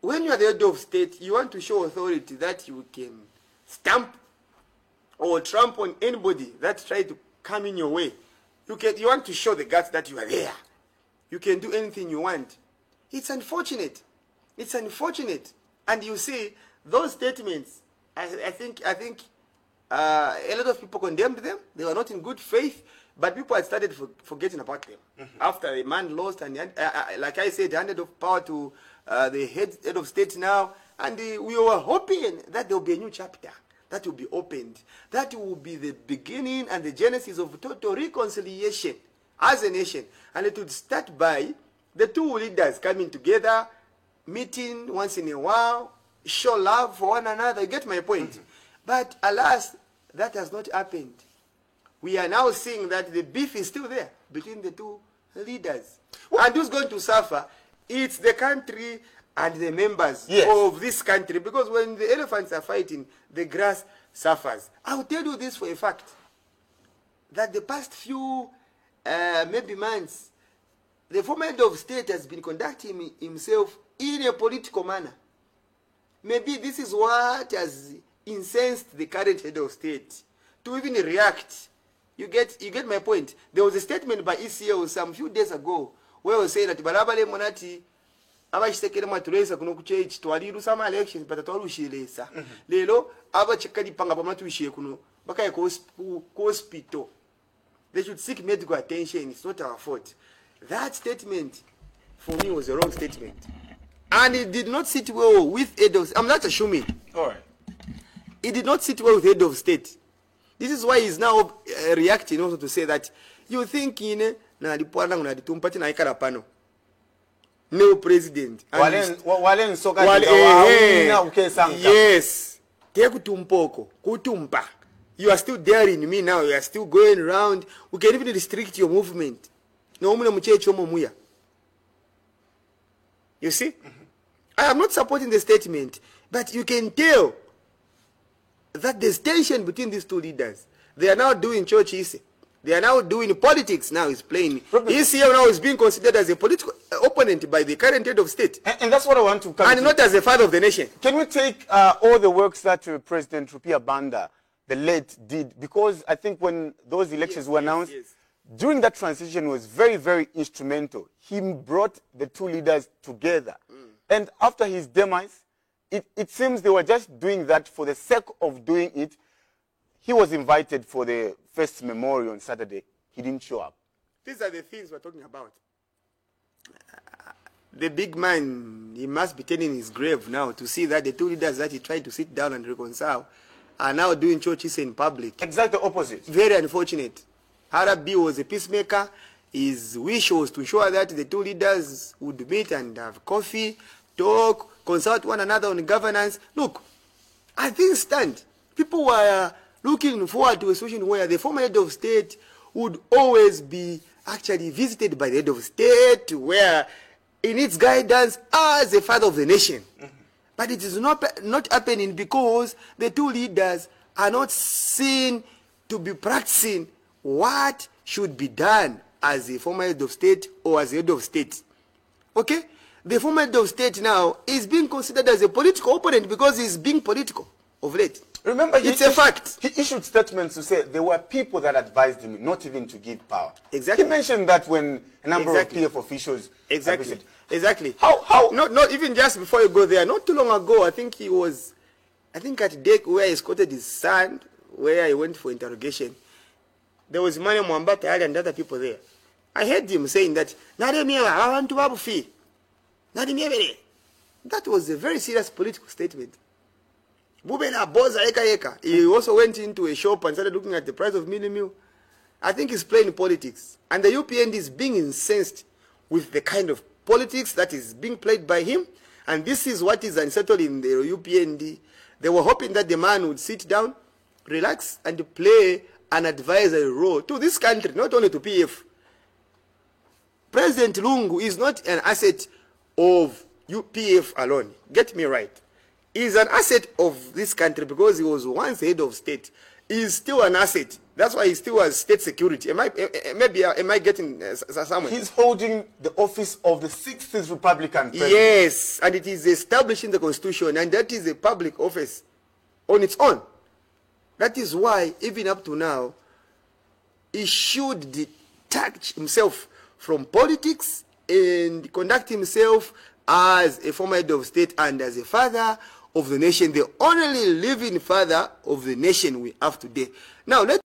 when you are the head of state, you want to show authority that you can stamp or tramp on anybody that try to come in your way. You want to show the guts that you are there. You can do anything you want. It's unfortunate. It's unfortunate. And you see, those statements, I think a lot of people condemned them. They were not in good faith, but people had started forgetting about them. After the man lost, and like I said, handed of power to the head of state now, and we were hoping that there will be a new chapter that will be opened. That will be the beginning and the genesis of total reconciliation as a nation. And it would start by the two leaders coming together, meeting once in a while, show love for one another. You get my point? But alas, that has not happened. We are now seeing that the beef is still there between the two leaders. And who's going to suffer? It's the country and the members of this country. Because when the elephants are fighting, the grass suffers. I'll tell you this for a fact. That the past few, maybe months, the former head of state has been conducting himself in a political manner. Maybe this is what has incensed the current head of state to even react. You get my point. There was a statement by ECO some few days ago where we was saying that barabale monati abachisekere matulesa kuno kuchechi twaliru sama elections but twalushilesa lelo abachekali panga pamatuishe kuno bakaye ku hospital. They should seek medical attention. It's not our fault. That statement for me was a wrong statement, and it did not sit well with head of. I'm not assuming. All right. It did not sit well with head of state. This is why he's now reacting also to say that you think in na lipwana na litumpati na ikara pano. No president. Walen soka yes. Kutumpoko, kutumpa. You are still daring me now. You are still going around. We can even restrict your movement. You see? I am not supporting the statement, but you can tell that there's tension between these two leaders. They are now doing church. They are now doing politics now. Is playing. ECO now is being considered as a political opponent by the current head of state. And that's what I want to come and not as a father of the nation. Can we take all the works that President Rupia Banda, the late, did? Because I think when those elections were announced, during that transition was very, very instrumental. He brought the two leaders together. And after his demise, it seems they were just doing that for the sake of doing it. He was invited for the first memorial on Saturday. He didn't show up. These are the things we're talking about. The big man, he must be turning his grave now to see that the two leaders that he tried to sit down and reconcile are now doing churches in public. Exactly the opposite. Very unfortunate. Arabi was a peacemaker. His wish was to ensure that the two leaders would meet and have coffee, talk, consult one another on governance. Look, as things stand, people were looking forward to a situation where the former head of state would always be actually visited by the head of state, where in its guidance as a father of the nation. But it is not happening because the two leaders are not seen to be practicing what should be done as a former head of state or as a head of state. Okay? The former head of state now is being considered as a political opponent because he's being political of late. Remember, it's a fact. He issued statements to say there were people that advised him not even to give power. Exactly. He mentioned that when a number of PF officials... Exactly. Exactly. How? Not even just before you go there. Not too long ago, I think he was... I think at Dek where he escorted his son, where he went for interrogation. There was Mane Mwambata and other people there. I heard him saying that, I want to have a fee. That was a very serious political statement. He also went into a shop and started looking at the price of mini meal. I think he's playing politics. And the UPND is being incensed with the kind of politics that is being played by him. And this is what is unsettled in the UPND. They were hoping that the man would sit down, relax, and play an advisory role to this country, not only to PF. President Lungu is not an asset of UPF alone. Get me right. He is an asset of this country because he was once head of state. He is still an asset That's why he still has state security. Am I getting somewhere? He's holding the office of the 60th Republican president. Yes, and it is established in the Constitution, and that is a public office on its own. That is why, even up to now, he should detach himself from politics and conduct himself as a former head of state and as a father of the nation, the only living father of the nation we have today. Now, let's